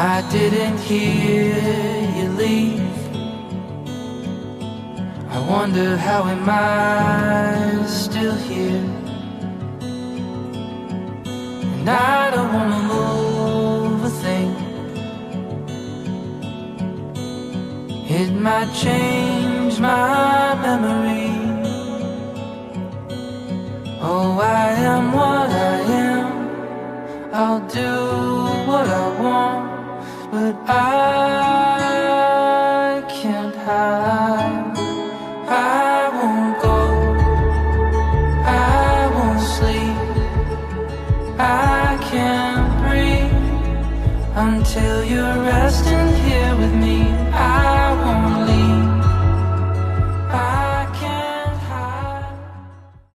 I didn't hear you leave. I wonder how am I still here. And I don't wanna move a thing. It might change my memory. Oh, I am what I am. I'll do what I want, but I can't hide. I won't go, I won't sleep, I can't breathe until you're resting here with me.